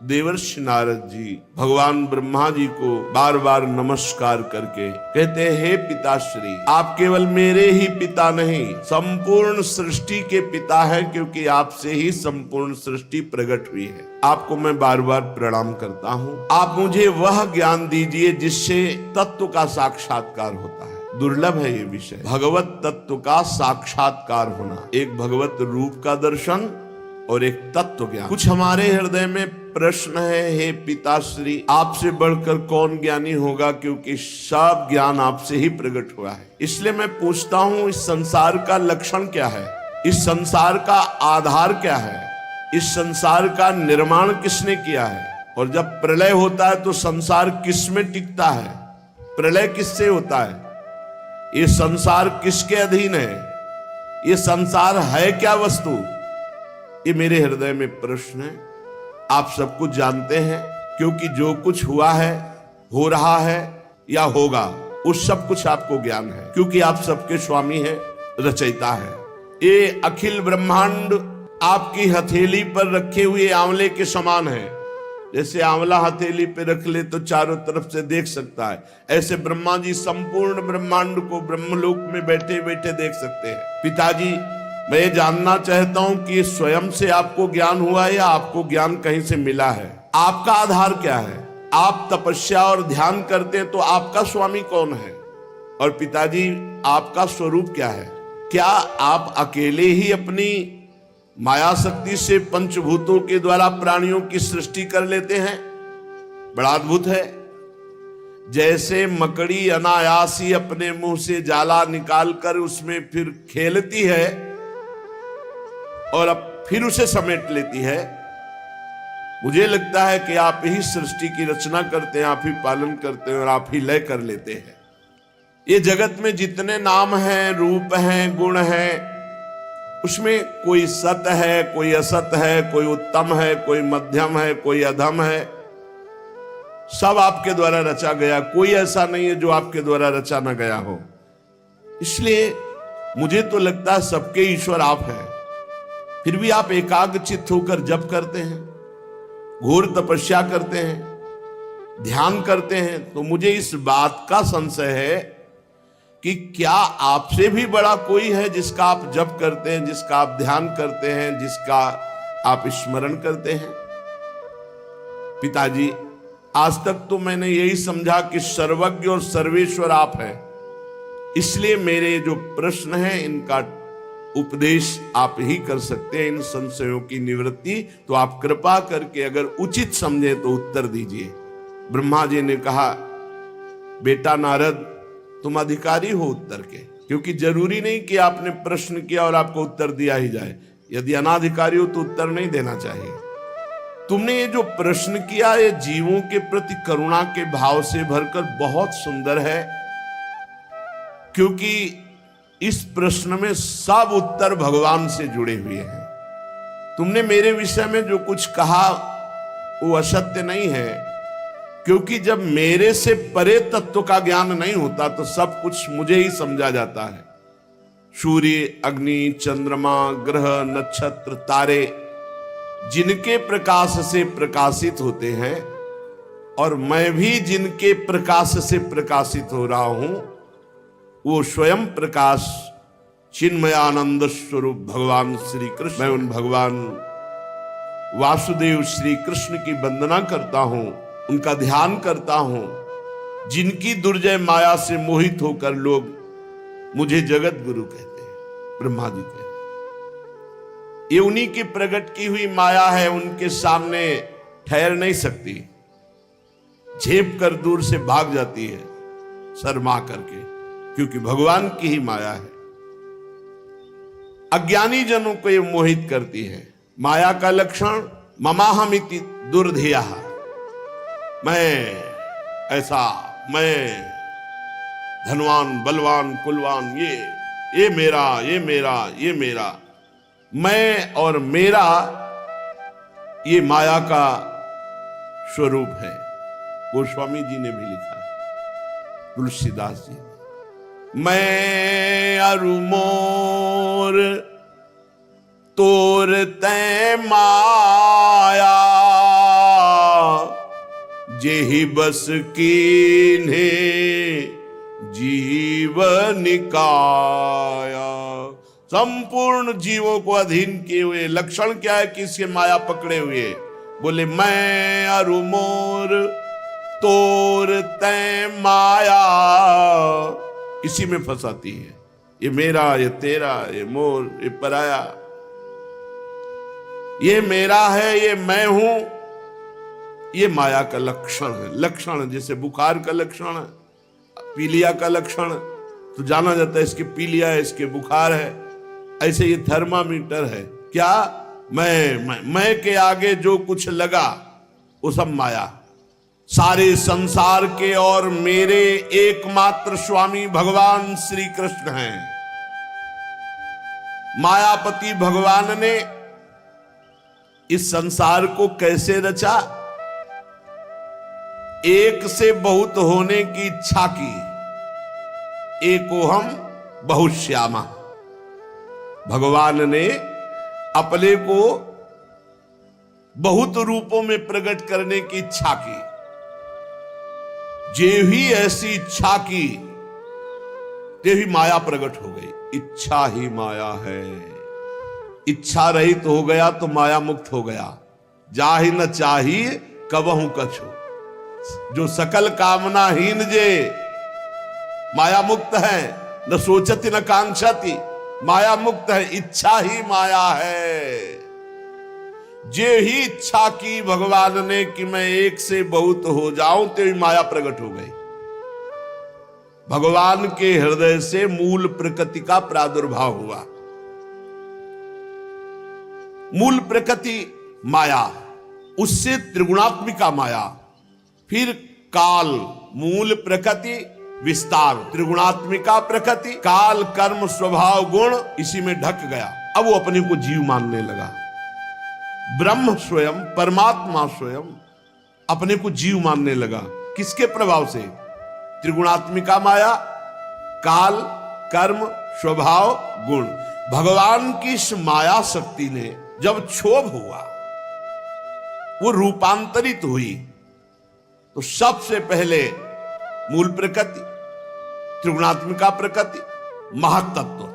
देवर्षि नारद जी भगवान ब्रह्मा जी को बार बार नमस्कार करके कहते हैं, हे पिताश्री, आप केवल मेरे ही पिता नहीं, संपूर्ण सृष्टि के पिता हैं, क्योंकि आपसे ही संपूर्ण सृष्टि प्रकट हुई है। आपको मैं बार बार प्रणाम करता हूँ। आप मुझे वह ज्ञान दीजिए जिससे तत्व का साक्षात्कार होता है। दुर्लभ है ये विषय, भगवत तत्व का साक्षात्कार होना, एक भगवत रूप का दर्शन और एक तत्व ज्ञान। कुछ हमारे हृदय में प्रश्न है, हे पिताश्री, आपसे बढ़कर कौन ज्ञानी होगा, क्योंकि सब ज्ञान आपसे ही प्रकट हुआ है। इसलिए मैं पूछता हूँ, इस संसार का लक्षण क्या है, इस संसार का आधार क्या है, इस संसार का निर्माण किसने किया है, और जब प्रलय होता है तो संसार किस में टिकता है, प्रलय किससे होता है, ये संसार किसके अधीन है, ये संसार है क्या वस्तु, ये मेरे हृदय में प्रश्न है। आप सब कुछ जानते हैं, क्योंकि जो कुछ हुआ है, हो रहा है या होगा, उस सब कुछ आपको ज्ञान है, क्योंकि आप सबके स्वामी हैं, रचयिता है। ये अखिल ब्रह्मांड आपकी हथेली पर रखे हुए आंवले के समान है। जैसे आंवला हथेली पे रख ले तो चारों तरफ से देख सकता है, ऐसे ब्रह्मा जी संपूर्ण ब्रह्मांड को ब्रह्मलोक में बैठे बैठे देख सकते हैं। पिताजी, मैं ये जानना चाहता हूं कि स्वयं से आपको ज्ञान हुआ है या आपको ज्ञान कहीं से मिला है, आपका आधार क्या है, आप तपस्या और ध्यान करते हैं तो आपका स्वामी कौन है, और पिताजी आपका स्वरूप क्या है, क्या आप अकेले ही अपनी माया शक्ति से पंचभूतों के द्वारा प्राणियों की सृष्टि कर लेते हैं? बड़ा अद्भुत है। जैसे मकड़ी अनायास ही अपने मुंह से जाला निकालकर उसमें फिर खेलती है और अब फिर उसे समेट लेती है, मुझे लगता है कि आप ही सृष्टि की रचना करते हैं, आप ही पालन करते हैं और आप ही लय कर लेते हैं। ये जगत में जितने नाम हैं, रूप हैं, गुण हैं, उसमें कोई सत है, कोई असत है, कोई उत्तम है, कोई मध्यम है, कोई अधम है, सब आपके द्वारा रचा गया, कोई ऐसा नहीं है जो आपके द्वारा रचा ना गया हो। इसलिए मुझे तो लगता है सबके ईश्वर आप हैं, फिर भी आप एकाग्रचित्त होकर जप करते हैं, घोर तपस्या करते हैं, ध्यान करते हैं, तो मुझे इस बात का संशय है कि क्या आपसे भी बड़ा कोई है जिसका आप जप करते हैं, जिसका आप ध्यान करते हैं, जिसका आप स्मरण करते हैं? पिताजी, आज तक तो मैंने यही समझा कि सर्वज्ञ और सर्वेश्वर आप हैं, इसलिए मेरे जो प्रश्न हैं इनका उपदेश आप ही कर सकते हैं, इन संशयों की निवृत्ति। तो आप कृपा करके अगर उचित समझे तो उत्तर दीजिए। ब्रह्मा जी ने कहा, बेटा नारद, तुम अधिकारी हो उत्तर के, क्योंकि जरूरी नहीं कि आपने प्रश्न किया और आपको उत्तर दिया ही जाए। यदि अनाधिकारी हो तो उत्तर नहीं देना चाहिए। तुमने ये जो प्रश्न किया, ये जीवों के प्रति करुणा के भाव से भरकर बहुत सुंदर है, क्योंकि इस प्रश्न में सब उत्तर भगवान से जुड़े हुए हैं। तुमने मेरे विषय में जो कुछ कहा वो असत्य नहीं है, क्योंकि जब मेरे से परे तत्व का ज्ञान नहीं होता तो सब कुछ मुझे ही समझा जाता है। सूर्य, अग्नि, चंद्रमा, ग्रह, नक्षत्र, तारे जिनके प्रकाश से प्रकाशित होते हैं, और मैं भी जिनके प्रकाश से प्रकाशित हो रहा हूं, वो स्वयं प्रकाश चिन्मयानंद स्वरूप भगवान श्री कृष्ण। मैं उन भगवान वासुदेव श्री कृष्ण की वंदना करता हूं, उनका ध्यान करता हूं, जिनकी दुर्जय माया से मोहित होकर लोग मुझे जगत गुरु कहते हैं, ब्रह्मा जी कहते हैं। ये उन्हीं की प्रकट की हुई माया है, उनके सामने ठहर नहीं सकती, झेप कर दूर से भाग जाती है शर्मा करके, क्योंकि भगवान की ही माया है। अज्ञानी जनों को ये मोहित करती है। माया का लक्षण ममाहमिति दुर्धिया, मैं ऐसा, मैं धनवान, बलवान, कुलवान, ये मेरा, ये मेरा, ये मेरा, मैं और मेरा, ये माया का स्वरूप है। गोस्वामी जी ने भी लिखा है, तुलसीदास जी ने, मैं अरु मोर तोर तै माया, जेहि बस कीन्हे जीवन काया। संपूर्ण जीवों को अधीन किए हुए। लक्षण क्या है कि इसके माया पकड़े हुए? बोले मैं अरु मोर तोर तै माया। इसी में फंसाती है। ये मेरा, ये तेरा, ये मोर, ये पराया, ये मेरा है, ये मैं हूं। ये माया का लक्षण है। लक्षण जैसे बुखार का लक्षण है, पीलिया का लक्षण तो जाना जाता है इसके पीलिया है, इसके बुखार है। ऐसे ये थर्मामीटर है। क्या? मैं के आगे जो कुछ लगा वो सब माया। सारे संसार के और मेरे एकमात्र स्वामी भगवान श्री कृष्ण हैं। मायापति भगवान ने इस संसार को कैसे रचा? एक से बहुत होने की इच्छा की। एकोहम बहुश्यामा। भगवान ने अपने को बहुत रूपों में प्रकट करने की इच्छा की। जे ही ऐसी इच्छा की ते ही माया प्रकट हो गई। इच्छा ही माया है। इच्छा रहित हो गया तो माया मुक्त हो गया। जाहि न चाहिए कबहू कछु। जो सकल कामनाहीन जे माया मुक्त है। न सोचती न कांक्षती, माया मुक्त है। इच्छा ही माया है। जे ही इच्छा की भगवान ने कि मैं एक से बहुत हो जाऊं, तो ही माया प्रकट हो गई। भगवान के हृदय से मूल प्रकृति का प्रादुर्भाव हुआ। मूल प्रकृति माया, उससे त्रिगुणात्मिका माया, फिर काल, मूल प्रकृति, विस्तार, त्रिगुणात्मिका प्रकृति, काल, कर्म, स्वभाव, गुण, इसी में ढक गया। अब वो अपने को जीव मानने लगा। ब्रह्म स्वयं, परमात्मा स्वयं अपने को जीव मानने लगा। किसके प्रभाव से? त्रिगुणात्मिका माया, काल, कर्म, स्वभाव, गुण। भगवान की इस माया शक्ति ने जब क्षोभ हुआ, वो रूपांतरित हुई, तो सबसे पहले मूल प्रकृति, त्रिगुणात्मिका प्रकृति, महातत्व,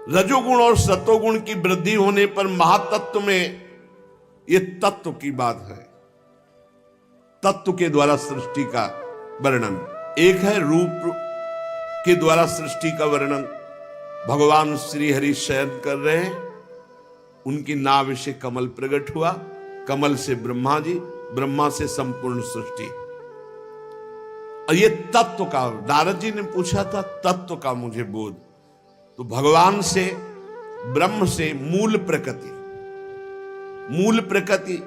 रजोगुण और सतोगुण की वृद्धि होने पर महातत्व में यह तत्व की बात है। तत्व के द्वारा सृष्टि का वर्णन। एक है रूप के द्वारा सृष्टि का वर्णन। भगवान श्री हरि शयन कर रहे हैं, उनकी नाभ से कमल प्रकट हुआ, कमल से ब्रह्मा जी, ब्रह्मा से संपूर्ण सृष्टि। और ये तत्व का, नारद जी ने पूछा था तत्व का मुझे बोध, तो भगवान से, ब्रह्म से मूल प्रकृति, मूल प्रकृति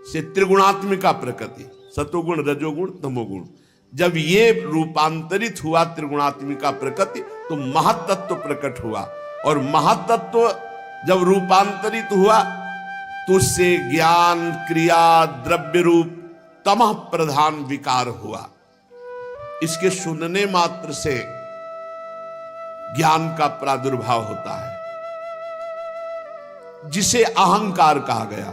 से त्रिगुणात्मिका प्रकृति, सतोगुण, रजोगुण, तमोगुण, जब ये रूपांतरित हुआ त्रिगुणात्मिका प्रकृति, तो महातत्व प्रकट हुआ। और महातत्व जब रूपांतरित हुआ तो उससे ज्ञान, क्रिया, द्रव्य रूप तमः प्रधान विकार हुआ। इसके सुनने मात्र से ज्ञान का प्रादुर्भाव होता है, जिसे अहंकार कहा गया।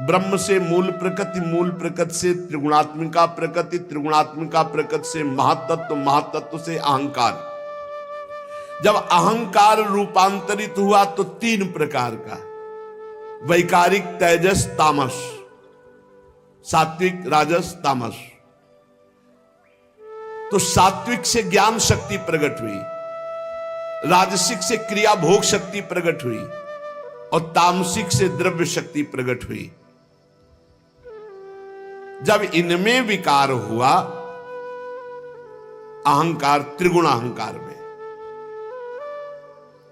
ब्रह्म से मूल प्रकृति, मूल प्रकृति से त्रिगुणात्मिका प्रकृति, त्रिगुणात्मिका प्रकृति से महातत्व, महातत्व से अहंकार। जब अहंकार रूपांतरित हुआ तो तीन प्रकार का, वैकारिक, तेजस, तामस, सात्विक, राजस, तामस। तो सात्विक से ज्ञान शक्ति प्रकट हुई, राजसिक से क्रिया भोग शक्ति प्रकट हुई, और तामसिक से द्रव्य शक्ति प्रकट हुई। जब इनमें विकार हुआ, अहंकार, त्रिगुण अहंकार में,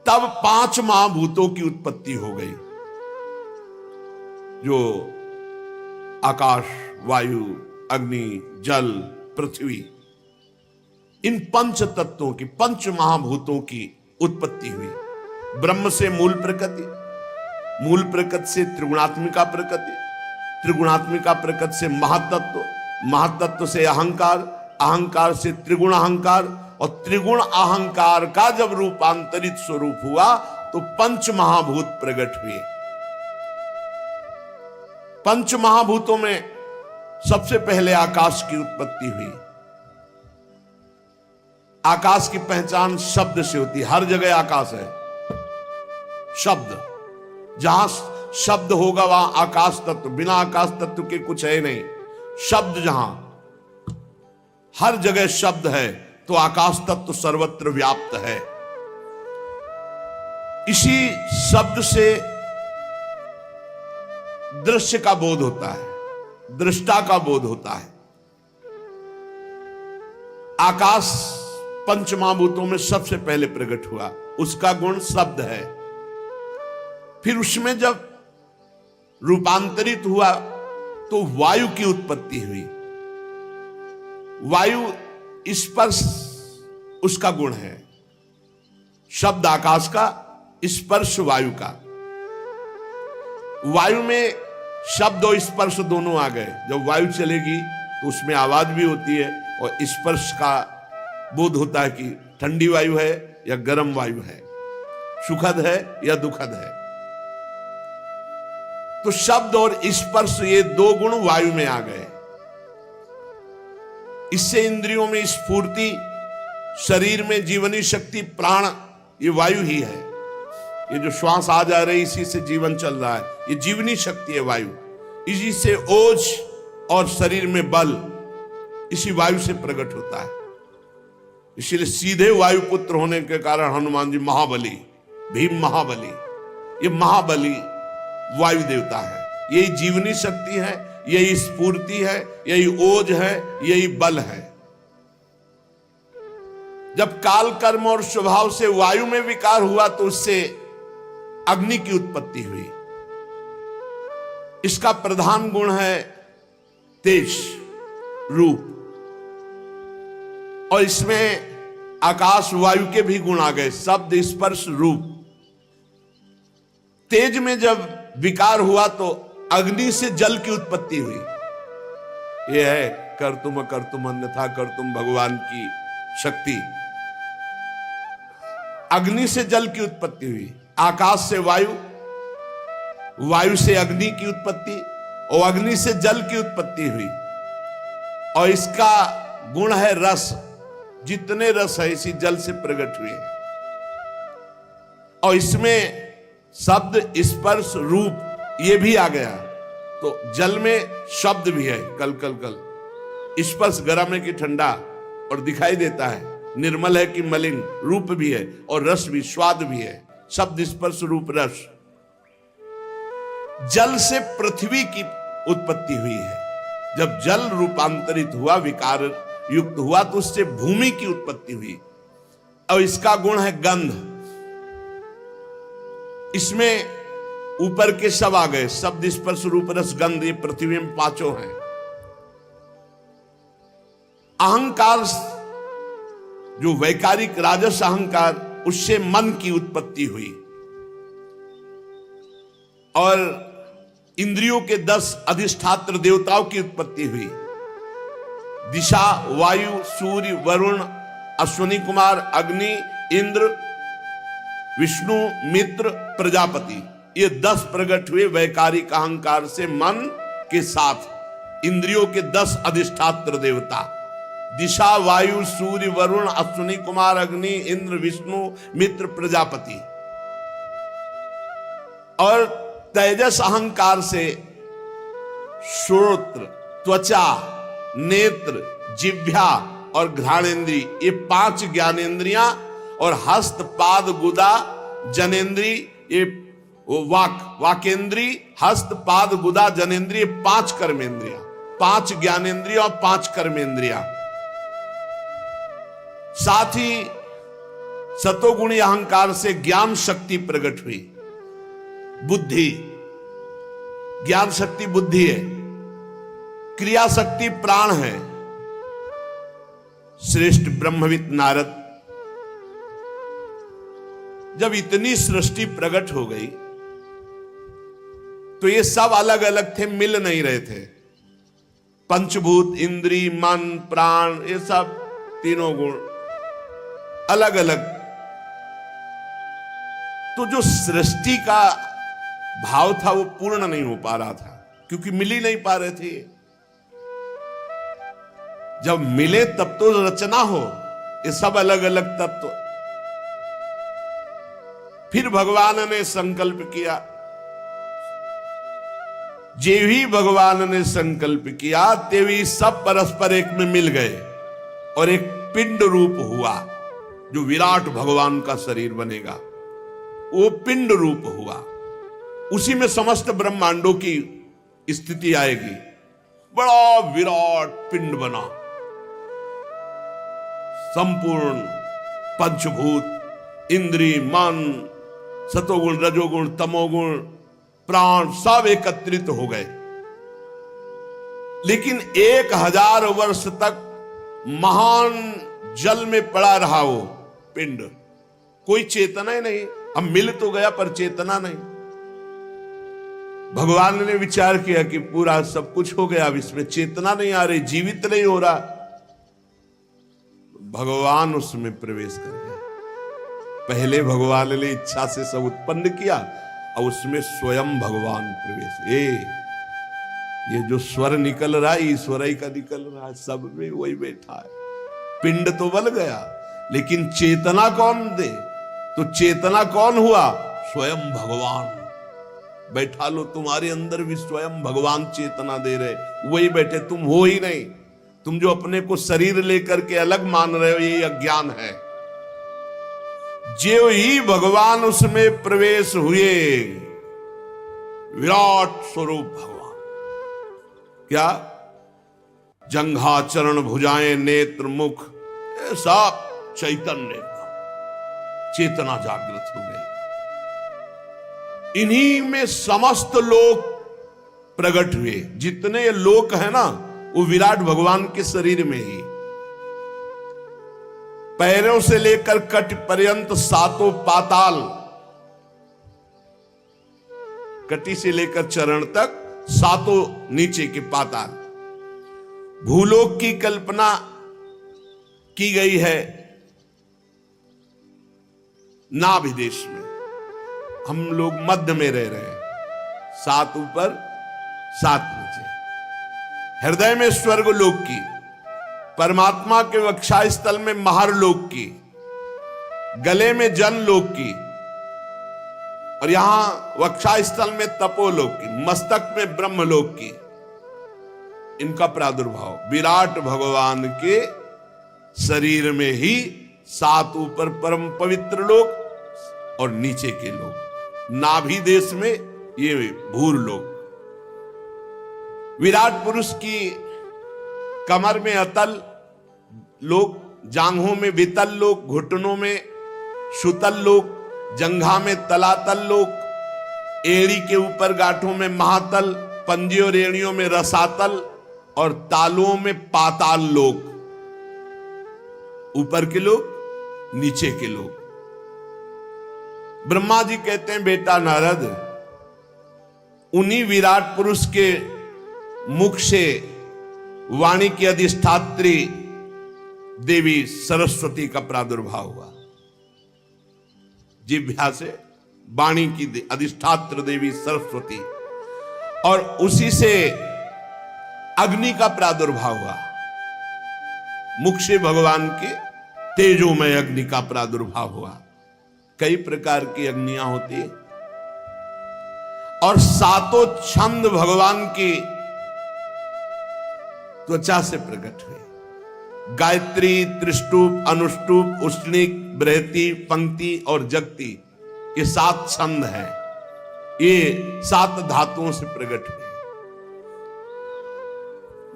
तब पांच महाभूतों की उत्पत्ति हो गई, जो आकाश, वायु, अग्नि, जल, पृथ्वी, इन पंच तत्वों की, पंच महाभूतों की उत्पत्ति हुई। ब्रह्म से मूल प्रकृति, मूल प्रकृति से त्रिगुणात्मिका प्रकृति, त्रिगुणात्मिका प्रकृति से महातत्व, महातत्व से अहंकार, अहंकार से त्रिगुण अहंकार, और त्रिगुण अहंकार का जब रूपांतरित स्वरूप हुआ तो पंच महाभूत प्रकट हुए। पंच महाभूतों में सबसे पहले आकाश की उत्पत्ति हुई। आकाश की पहचान शब्द से होती है, हर जगह आकाश है। शब्द, जहां शब्द होगा वहां आकाश तत्व, बिना आकाश तत्व के कुछ है नहीं। शब्द जहां, हर जगह शब्द है, तो आकाश तत्व सर्वत्र व्याप्त है। इसी शब्द से दृश्य का बोध होता है, दृष्टा का बोध होता है। आकाश पंच महाभूतों में सबसे पहले प्रकट हुआ, उसका गुण शब्द है। फिर उसमें जब रूपांतरित हुआ तो वायु की उत्पत्ति हुई। वायु स्पर्श उसका गुण है, शब्द आकाश का, स्पर्श वायु का। वायु में शब्द और स्पर्श दोनों आ गए। जब वायु चलेगी तो उसमें आवाज भी होती है और स्पर्श का बोध होता है कि ठंडी वायु है या गर्म वायु है, सुखद है या दुखद है। तो शब्द और स्पर्श, ये दो गुण वायु में आ गए। इससे इंद्रियों में स्फूर्ति, शरीर में जीवनी शक्ति, प्राण, ये वायु ही है। ये जो श्वास आ जा रही, इसी से जीवन चल रहा है, ये जीवनी शक्ति है वायु। इसी से ओज और शरीर में बल इसी वायु से प्रकट होता है। इसीलिए सीधे वायु पुत्र होने के कारण हनुमान जी महाबली, भीम महाबली, ये महाबली वायु देवता है। यही जीवनी शक्ति है, यही स्फूर्ति है, यही ओज है, यही बल है। जब काल कर्म और स्वभाव से वायु में विकार हुआ तो उससे अग्नि की उत्पत्ति हुई। इसका प्रधान गुण है तेज रूप, और इसमें आकाश वायु के भी गुण आ गए, शब्द स्पर्श रूप। तेज में जब विकार हुआ तो अग्नि से जल की उत्पत्ति हुई। यह है कर तुम अन्यथा कर तुम भगवान की शक्ति। अग्नि से जल की उत्पत्ति हुई, आकाश से वायु, वायु से अग्नि की उत्पत्ति और अग्नि से जल की उत्पत्ति हुई। और इसका गुण है रस, जितने रस है इसी जल से प्रकट हुए हैं। और इसमें शब्द स्पर्श रूप ये भी आ गया। तो जल में शब्द भी है, कल कल कल, स्पर्श गर्म है कि ठंडा और दिखाई देता है, निर्मल है कि मलिन, रूप भी है और रस भी, स्वाद भी है। शब्द स्पर्श रूप रस। जल से पृथ्वी की उत्पत्ति हुई है। जब जल रूपांतरित हुआ, विकार युक्त हुआ, तो उससे भूमि की उत्पत्ति हुई। और इसका गुण है गंध। इसमें ऊपर के सब आ गए, शब्द स्पर्श रूप रस गंध, ये पृथ्वी में पांचों हैं। अहंकार, जो वैकारिक राजस अहंकार, उससे मन की उत्पत्ति हुई। और इंद्रियों के 10 अधिष्ठात्र देवताओं की उत्पत्ति हुई। दिशा, वायु, सूर्य, वरुण, अश्विनी कुमार, अग्नि, इंद्र, विष्णु, मित्र, प्रजापति, ये 10 प्रकट हुए वैकारिक अहंकार से मन के साथ। इंद्रियों के 10 अधिष्ठात्र देवता, दिशा, वायु, सूर्य, वरुण, अश्विनी कुमार, अग्नि, इंद्र, विष्णु, मित्र, प्रजापति। और तेजस अहंकार से श्रोत्र, त्वचा, नेत्र, जिह्वा और घ्राणेन्द्रिय, ये 5 ज्ञानेन्द्रियां, और हस्त, पाद, गुदा, जनेन्द्रिय, ये वाकेंद्रिय, हस्त, पाद, गुदा, जनेन्द्रिय, 5 कर्मेंद्रियां, 5 ज्ञानेन्द्रिय और 5 कर्मेंद्रियां। साथ ही सतोगुणी अहंकार से ज्ञान शक्ति प्रकट हुई। बुद्धि, ज्ञान शक्ति बुद्धि है, क्रिया शक्ति प्राण है। श्रेष्ठ ब्रह्मविद नारद, जब इतनी सृष्टि प्रकट हो गई तो ये सब अलग अलग थे, मिल नहीं रहे थे। पंचभूत, इंद्री, मन, प्राण, ये सब तीनों गुण अलग अलग। तो जो सृष्टि का भाव था वो पूर्ण नहीं हो पा रहा था। क्योंकि मिल ही नहीं पा रहे थे। जब मिले तब तो रचना हो, ये सब अलग अलग तत्व। फिर भगवान ने संकल्प किया, जेवी भगवान ने संकल्प किया तेवी सब परस्पर एक में मिल गए और एक पिंड रूप हुआ, जो विराट भगवान का शरीर बनेगा, वो पिंड रूप हुआ। उसी में समस्त ब्रह्मांडों की स्थिति आएगी। बड़ा विराट पिंड बना, संपूर्ण पंचभूत, इंद्री, मन, सतोगुण, रजोगुण, तमोगुण, प्राण सब एकत्रित हो गए। लेकिन 1000 वर्ष तक महान जल में पड़ा रहा वो पिंड, कोई चेतना ही नहीं। अब मिल तो गया पर चेतना नहीं। भगवान ने विचार किया कि पूरा सब कुछ हो गया, अब इसमें चेतना नहीं आ रही, जीवित नहीं हो रहा। भगवान उसमें प्रवेश कर गया। पहले भगवान ने इच्छा से सब उत्पन्न किया और उसमें स्वयं भगवान प्रवेश। ये जो स्वर निकल रहा है ईश्वर ही का निकल रहा है, सब में वही बैठा है। पिंड तो बन गया, लेकिन चेतना कौन दे? तो चेतना कौन हुआ? स्वयं भगवान। बैठा लो, तुम्हारे अंदर भी स्वयं भगवान चेतना दे रहे, वही बैठे, तुम हो ही नहीं। तुम जो अपने को शरीर लेकर के अलग मान रहे हो, ये अज्ञान है। जो ही भगवान उसमें प्रवेश हुए, विराट स्वरूप भगवान। क्या? जंघा, चरण, भुजाएं, नेत्र, मुख, सब चैतन्य, चेतना जागृत हो गई। इन्हीं में समस्त लोक प्रकट हुए। जितने लोक है ना, वो विराट भगवान के शरीर में ही। पैरों से लेकर कट पर्यंत सातों पाताल, कटी से लेकर चरण तक सातों नीचे के पाताल। भूलोक की कल्पना की गई है नाभि देश में। हम लोग मध्य में रह रहे हैं, 7 ऊपर 7 नीचे। हृदय में स्वर्ग लोक की, परमात्मा के वक्षा स्थल में महारलोक की, गले में जन लोक की, और यहां वक्षा स्थल में तपोलोक की, मस्तक में ब्रह्मलोक की। इनका प्रादुर्भाव विराट भगवान के शरीर में ही 7 ऊपर परम पवित्र लोक और नीचे के लोक। नाभि देश में ये भूर लोक। विराट पुरुष की कमर में अतल लोक, जांघों में वितल लोक, घुटनों में सुतल लोक, जंघा में तलातल लोक, एड़ी के ऊपर गांठों में महातल, पंजे और एड़ियों में रसातल और तालुओं में पाताल लोक। ऊपर के लोक, नीचे के लोक। ब्रह्मा जी कहते हैं, बेटा नारद, उन्हीं विराट पुरुष के मुख से वाणी की अधिष्ठात्री देवी सरस्वती का प्रादुर्भाव हुआ। जिह्वा से वाणी की अधिष्ठात्र देवी सरस्वती, और उसी से अग्नि का प्रादुर्भाव हुआ। मुख से भगवान के तेजोमय अग्नि का प्रादुर्भाव हुआ। कई प्रकार की अग्नियां होती है, और 7 छंद भगवान की त्वचा से प्रकट हुए। गायत्री, त्रिष्टुप, अनुष्टुप, उष्णिक, बृहति, पंक्ति और जगति, ये 7 छंद हैं। ये 7 धातुओं से प्रकट हुए।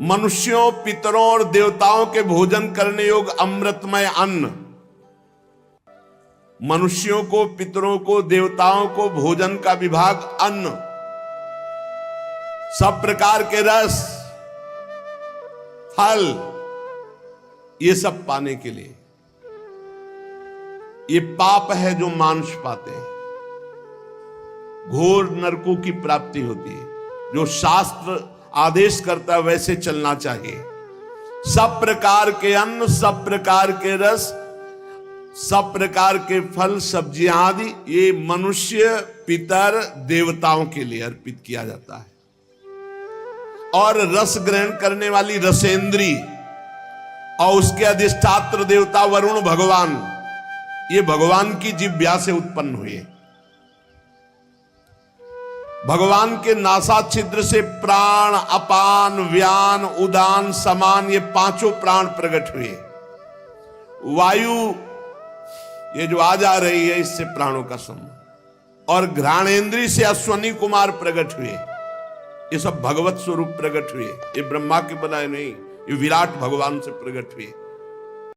मनुष्यों, पितरों और देवताओं के भोजन करने योग्य अमृतमय अन्न, मनुष्यों को, पितरों को, देवताओं को भोजन का विभाग अन्न, सब प्रकार के रस, फल, ये सब पाने के लिए। ये पाप है जो मांस पाते हैं, घोर नरकों की प्राप्ति होती है। जो शास्त्र आदेश करता है वैसे चलना चाहिए। सब प्रकार के अन्न, सब प्रकार के रस, सब प्रकार के फल, सब्जियां आदि, ये मनुष्य, पितर, देवताओं के लिए अर्पित किया जाता है। और रस ग्रहण करने वाली रसेंद्री और उसके अधिष्ठात्र देवता वरुण भगवान, ये भगवान की जिह्वा से उत्पन्न हुए। भगवान के नासा छिद्र से प्राण, अपान, व्यान, उदान, समान, ये पांचों प्राण प्रकट हुए। वायु ये जो आ जा रही है, इससे प्राणों का संबंध। और घ्राणेन्द्री से अश्वनी कुमार प्रकट हुए। ये सब भगवत स्वरूप प्रकट हुए, ये ब्रह्मा के बनाए नहीं, ये विराट भगवान से प्रकट हुए।